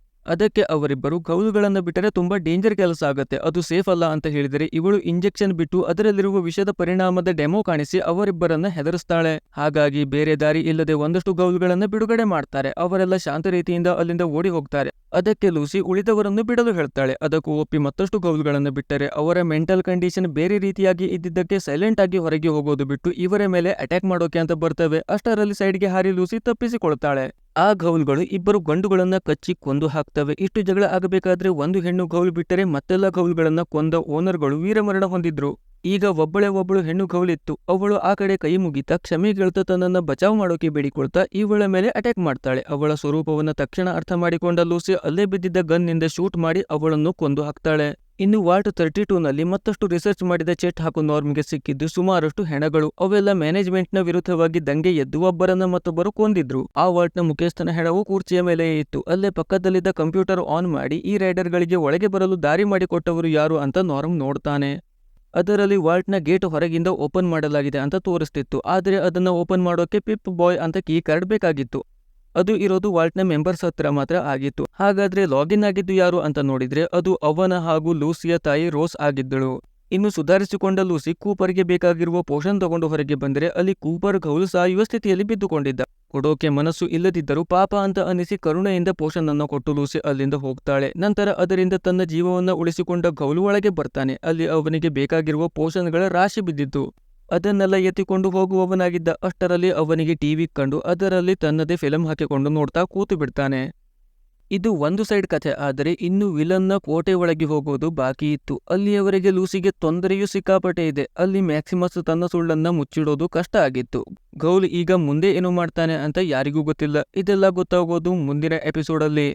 ಅದಕ್ಕೆ ಅವರಿಬ್ಬರು, ಗೌಲ್ಗಳನ್ನ ಬಿಟ್ಟರೆ ತುಂಬಾ ಡೇಂಜರ್ ಕೆಲಸ ಆಗತ್ತೆ, ಅದು ಸೇಫ್ ಅಲ್ಲ ಅಂತ ಹೇಳಿದರೆ ಇವಳು ಇಂಜೆಕ್ಷನ್ ಬಿಟ್ಟು ಅದರಲ್ಲಿರುವ ವಿಷದ ಪರಿಣಾಮದ ಡೆಮೋ ಕಾಣಿಸಿ ಅವರಿಬ್ಬರನ್ನ ಹೆದರಿಸ್ತಾಳೆ. ಹಾಗಾಗಿ ಬೇರೆ ದಾರಿ ಇಲ್ಲದೆ ಒಂದಷ್ಟು ಗೌಲ್ಗಳನ್ನ ಬಿಡುಗಡೆ ಮಾಡ್ತಾರೆ. ಅವರೆಲ್ಲ ಶಾಂತ ರೀತಿಯಿಂದ ಅಲ್ಲಿಂದ ಓಡಿ ಹೋಗ್ತಾರೆ. ಅದಕ್ಕೆ ಲೂಸಿ ಉಳಿದವರನ್ನು ಬಿಡಲು ಹೇಳ್ತಾಳೆ. ಅದಕ್ಕೂ ಒಪ್ಪಿ ಮತ್ತಷ್ಟು ಗೌಲ್ಗಳನ್ನ ಬಿಟ್ಟರೆ ಅವರ ಮೆಂಟಲ್ ಕಂಡೀಷನ್ ಬೇರೆ ರೀತಿಯಾಗಿ ಇದ್ದಿದ್ದಕ್ಕೆ ಸೈಲೆಂಟ್ ಆಗಿ ಹೊರಗೆ ಹೋಗೋದು ಬಿಟ್ಟು ಇವರ ಮೇಲೆ ಅಟ್ಯಾಕ್ ಮಾಡೋಕೆ ಅಂತ ಬರ್ತವೆ. ಅಷ್ಟರಲ್ಲಿ ಸೈಡ್ಗೆ ಹಾರಿ ಲೂಸಿ ತಪ್ಪಿಸಿಕೊಳ್ತಾಳೆ. ಆ ಗೌಲ್ಗಳು ಇಬ್ಬರು ಗಂಡುಗಳನ್ನ ಕಚ್ಚಿ ಕೊಂದು ಹಾಕ್ತವೆ. ಇಷ್ಟು ಜಗಳ ಆಗಬೇಕಾದ್ರೆ ಒಂದು ಹೆಣ್ಣು ಗೌಲ್ ಬಿಟ್ಟರೆ ಮತ್ತೆಲ್ಲ ಗೌಲ್ಗಳನ್ನ ಕೊಂದ ಓನರ್ಗಳು ವೀರಮರಣ ಹೊಂದಿದ್ರು. ಈಗ ಒಬ್ಬಳು ಹೆಣ್ಣು ಗೌಲಿತ್ತು. ಅವಳು ಆ ಕಡೆ ಕೈ ಮುಗಿತಾ ಕ್ಷಮೆ ಕೇಳ್ತಾ ತನ್ನನ್ನ ಬಚಾವ್ ಮಾಡೋಕೆ ಬೇಡಿಕೊಳ್ತಾ ಇವಳ ಮೇಲೆ ಅಟ್ಯಾಕ್ ಮಾಡ್ತಾಳೆ. ಅವಳ ಸ್ವರೂಪವನ್ನ ತಕ್ಷಣ ಅರ್ಥ ಮಾಡಿಕೊಂಡ ಲೂಸಿ ಅಲ್ಲೇ ಬಿದ್ದಿದ್ದ ಗನ್ನಿಂದ ಶೂಟ್ ಮಾಡಿ ಅವಳನ್ನು ಕೊಂದು ಹಾಕ್ತಾಳೆ. ಇನ್ನು ವಾರ್ಡ್ 32ನಲ್ಲಿ ಮತ್ತಷ್ಟು ರಿಸರ್ಚ್ ಮಾಡಿದ ಚೆಟ್ ಹಾಗೂ ನಾರ್ಮ್ಗೆ ಸಿಕ್ಕಿದ್ದು ಸುಮಾರಷ್ಟು ಹೆಣಗಳು. ಅವೆಲ್ಲ ಮ್ಯಾನೇಜ್ಮೆಂಟ್ನ ವಿರುದ್ಧವಾಗಿ ದಂಗೆ ಎದ್ದು ಒಬ್ಬರನ್ನ ಮತ್ತೊಬ್ಬರು ಕೊಂದಿದ್ರು. ಆ ವಾರ್ಡ್ನ ಮುಖ್ಯಸ್ಥನ ಹೆಣವು ಕುರ್ಚಿಯ ಮೇಲೆ ಇತ್ತು. ಅಲ್ಲೇ ಪಕ್ಕದಲ್ಲಿದ್ದ ಕಂಪ್ಯೂಟರ್ ಆನ್ ಮಾಡಿ ಈ ರೈಡರ್ಗಳಿಗೆ ಒಳಗೆ ಬರಲು ದಾರಿ ಮಾಡಿಕೊಟ್ಟವರು ಯಾರು ಅಂತ ನಾರ್ಮ್ ನೋಡ್ತಾನೆ. ಅದರಲ್ಲಿ ವಾಲ್ಟ್ನ ಗೇಟ್ ಹೊರಗಿಂದ ಓಪನ್ ಮಾಡಲಾಗಿದೆ ಅಂತ ತೋರಿಸ್ತಿತ್ತು. ಆದರೆ ಅದನ್ನ ಓಪನ್ ಮಾಡೋಕೆ ಪಿಪ್ ಬಾಯ್ ಅಂತ ಕೀ ಕಾರ್ಡ್ ಬೇಕಾಗಿತ್ತು. ಅದು ಇರೋದು ವಾಲ್ಟ್ನ ಮೆಂಬರ್ಸ್ ಹತ್ರ ಮಾತ್ರ ಆಗಿತ್ತು. ಹಾಗಾದ್ರೆ ಲಾಗಿನ್ ಆಗಿದ್ದು ಯಾರು ಅಂತ ನೋಡಿದ್ರೆ ಅದು ಅವನ ಹಾಗೂ ಲೂಸಿಯ ತಾಯಿ ರೋಸ್ ಆಗಿದ್ದಳು. ಇನ್ನು ಸುಧಾರಿಸಿಕೊಂಡ ಲೂಸಿ ಕೂಪರ್ಗೆ ಬೇಕಾಗಿರುವ ಪೋಷನ್ ತಗೊಂಡು ಹೊರಗೆ ಬಂದರೆ ಅಲ್ಲಿ ಕೂಪರ್ ಗೌಲ್ ಸಾಯುವ ಸ್ಥಿತಿಯಲ್ಲಿ ಬಿದ್ದುಕೊಂಡಿದ್ದ. ಕೊಡೋಕೆ ಮನಸ್ಸು ಇಲ್ಲದಿದ್ದರೂ ಪಾಪ ಅಂತ ಅನಿಸಿ ಕರುಣೆಯಿಂದ ಪೋಷನ್ ಅನ್ನು ಕೊಟ್ಟು ಲೂಸಿ ಅಲ್ಲಿಂದ ಹೋಗ್ತಾಳೆ. ನಂತರ ಅದರಿಂದ ತನ್ನ ಜೀವವನ್ನ ಉಳಿಸಿಕೊಂಡ ಗೌಲ್ ಒಳಗೆ ಬರ್ತಾನೆ. ಅಲ್ಲಿ ಅವನಿಗೆ ಬೇಕಾಗಿರುವ ಪೋಷನ್ಗಳ ರಾಶಿ ಬಿದ್ದಿತ್ತು. ಅದನ್ನೆಲ್ಲ ಎತ್ತಿಕೊಂಡು ಹೋಗುವವನಾಗಿದ್ದ. ಅಷ್ಟರಲ್ಲಿ ಅವನಿಗೆ ಟಿವಿ ಕಂಡು ಅದರಲ್ಲಿ ತನ್ನದೇ ಫಿಲಂ ಹಾಕಿಕೊಂಡು ನೋಡ್ತಾ ಕೂತು ಬಿಡ್ತಾನೆ. ಇದು ಒಂದು ಸೈಡ್ ಕಥೆ. ಆದರೆ ಇನ್ನು ವಿಲನ್ನ ಕೋಟೆ ಒಳಗೆ ಹೋಗೋದು ಬಾಕಿ ಇತ್ತು. ಅಲ್ಲಿಯವರೆಗೆ ಲೂಸಿಗೆ ತೊಂದರೆಯೂ ಸಿಕ್ಕಾಪಟ್ಟೆ ಇದೆ. ಅಲ್ಲಿ ಮ್ಯಾಕ್ಸಿಮಸ್ ತನ್ನ ಸುಳ್ಳನ್ನ ಮುಚ್ಚಿಡೋದು ಕಷ್ಟ ಆಗಿತ್ತು. ಗೌಲ್ ಈಗ ಮುಂದೆ ಏನು ಮಾಡ್ತಾನೆ ಅಂತ ಯಾರಿಗೂ ಗೊತ್ತಿಲ್ಲ. ಇದೆಲ್ಲ ಗೊತ್ತಾಗೋದು ಮುಂದಿನ ಎಪಿಸೋಡಲ್ಲಿ.